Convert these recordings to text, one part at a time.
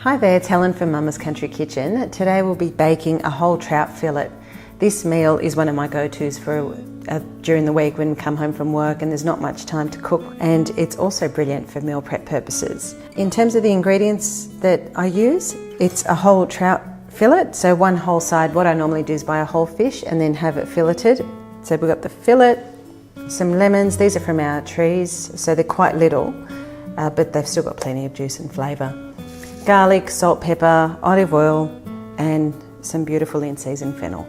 Hi there, it's Helen from Mama's Country Kitchen. Today we'll be baking a whole trout fillet. This meal is one of my go-tos for during the week when we come home from work and there's not much time to cook, and it's also brilliant for meal prep purposes. In terms of the ingredients that I use, it's a whole trout fillet, so one whole side. What I normally do is buy a whole fish and then have it filleted. So we've got the fillet, some lemons. These are from our trees, so they're quite little, but they've still got plenty of juice and flavour. Garlic, salt, pepper, olive oil, and some beautifully in-season fennel.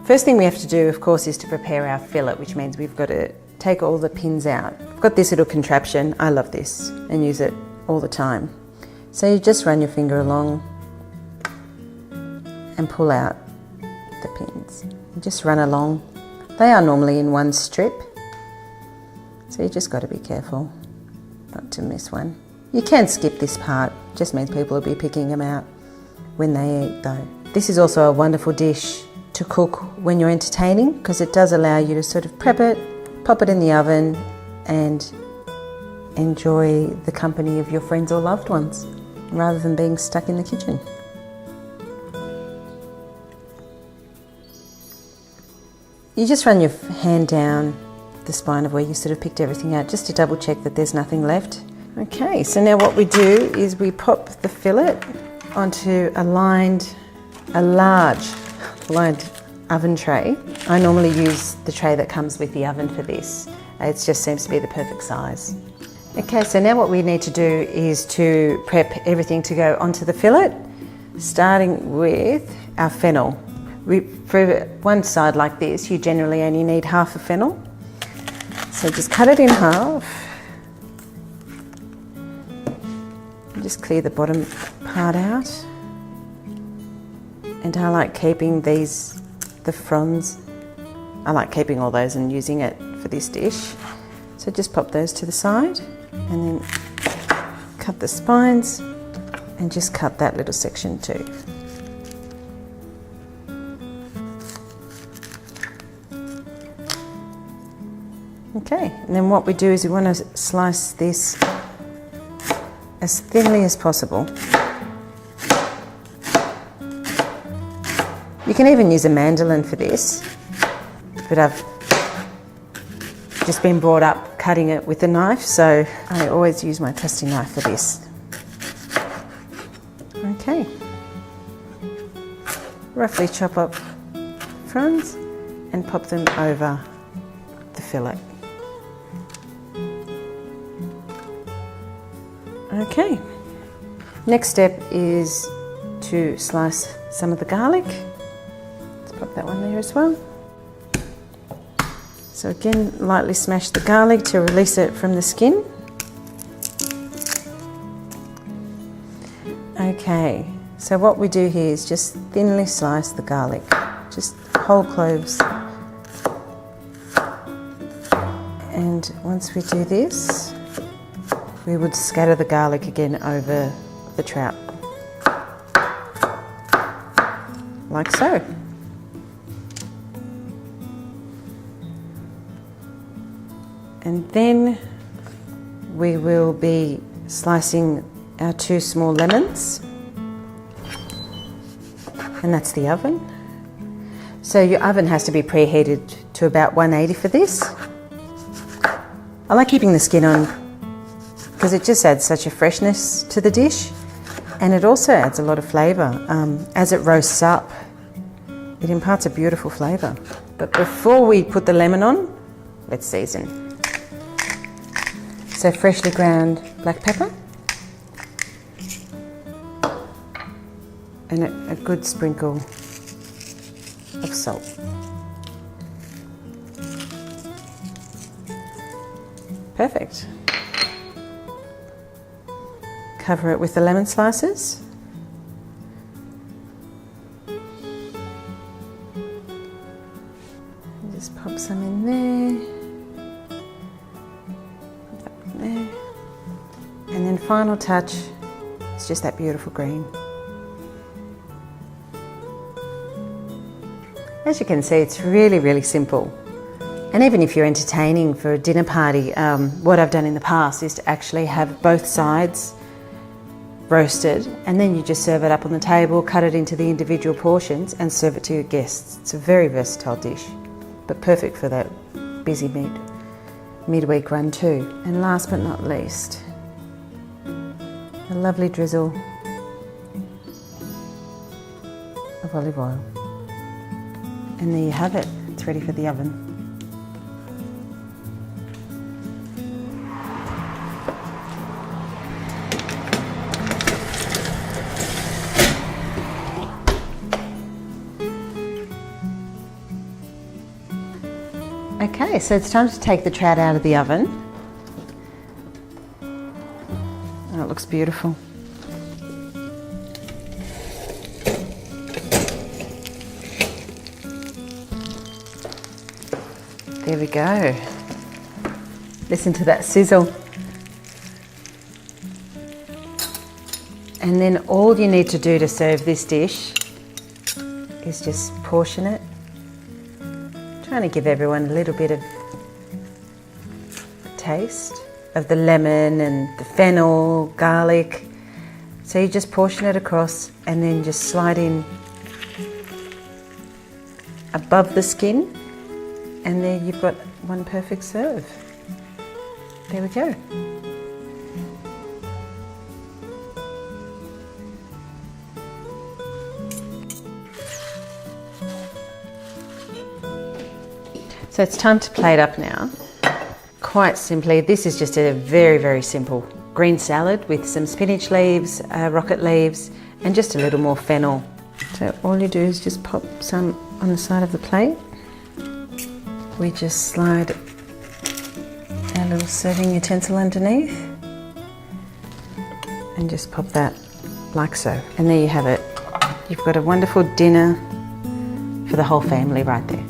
First thing we have to do, of course, is to prepare our fillet, which means we've got to take all the pins out. I've got this little contraption. I love this and use it all the time. So you just run your finger along and pull out the pins. You just run along. They are normally in one strip, so you just got to be careful not to miss one. You can skip this part, just means people will be picking them out when they eat though. This is also a wonderful dish to cook when you're entertaining, because it does allow you to sort of prep it, pop it in the oven and enjoy the company of your friends or loved ones rather than being stuck in the kitchen. You just run your hand down the spine of where you sort of picked everything out, just to double check that there's nothing left. Okay, so now what we do is we pop the fillet onto a large lined oven tray. I normally use the tray that comes with the oven for this. It just seems to be the perfect size. Okay, so now what we need to do is to prep everything to go onto the fillet, starting with our fennel. For one side like this, you generally only need half a fennel. So just cut it in half. Just clear the bottom part out. And I like keeping the fronds, I like keeping all those and using it for this dish. So just pop those to the side and then cut the spines and just cut that little section too. Okay, and then what we do is we want to slice this as thinly as possible. You can even use a mandolin for this, but I've just been brought up cutting it with a knife, so I always use my trusty knife for this. Okay, roughly chop up fronds and pop them over the fillet. Okay, next step is to slice some of the garlic. Let's pop that one there as well. So again, lightly smash the garlic to release it from the skin. Okay, so what we do here is just thinly slice the garlic, just whole cloves. And once we do this, we would scatter the garlic again over the trout, like so. And then we will be slicing our 2 small lemons, and that's the oven. So your oven has to be preheated to about 180 for this. I like keeping the skin on because it just adds such a freshness to the dish, and it also adds a lot of flavour. As it roasts up, it imparts a beautiful flavour. But before we put the lemon on, let's season. So freshly ground black pepper and a good sprinkle of salt. Perfect. Cover it with the lemon slices. Just pop some in there. Put that in there. And then final touch is just that beautiful green. As you can see, it's really, really simple. And even if you're entertaining for a dinner party, what I've done in the past is to actually have both sides roasted, and then you just serve it up on the table, cut it into the individual portions and serve it to your guests. It's a very versatile dish, but perfect for that busy midweek run too. And last but not least, a lovely drizzle of olive oil. And there you have it, it's ready for the oven. Okay, so it's time to take the trout out of the oven. Oh, it looks beautiful. There we go. Listen to that sizzle. And then all you need to do to serve this dish is just portion it. Trying to give everyone a little bit of a taste of the lemon and the fennel, garlic. So you just portion it across and then just slide in above the skin, and there you've got one perfect serve. There we go. So it's time to plate up now. Quite simply, this is just a very, very simple green salad with some spinach leaves, rocket leaves, and just a little more fennel. So all you do is just pop some on the side of the plate. We just slide our little serving utensil underneath and just pop that like so. And there you have it. You've got a wonderful dinner for the whole family right there.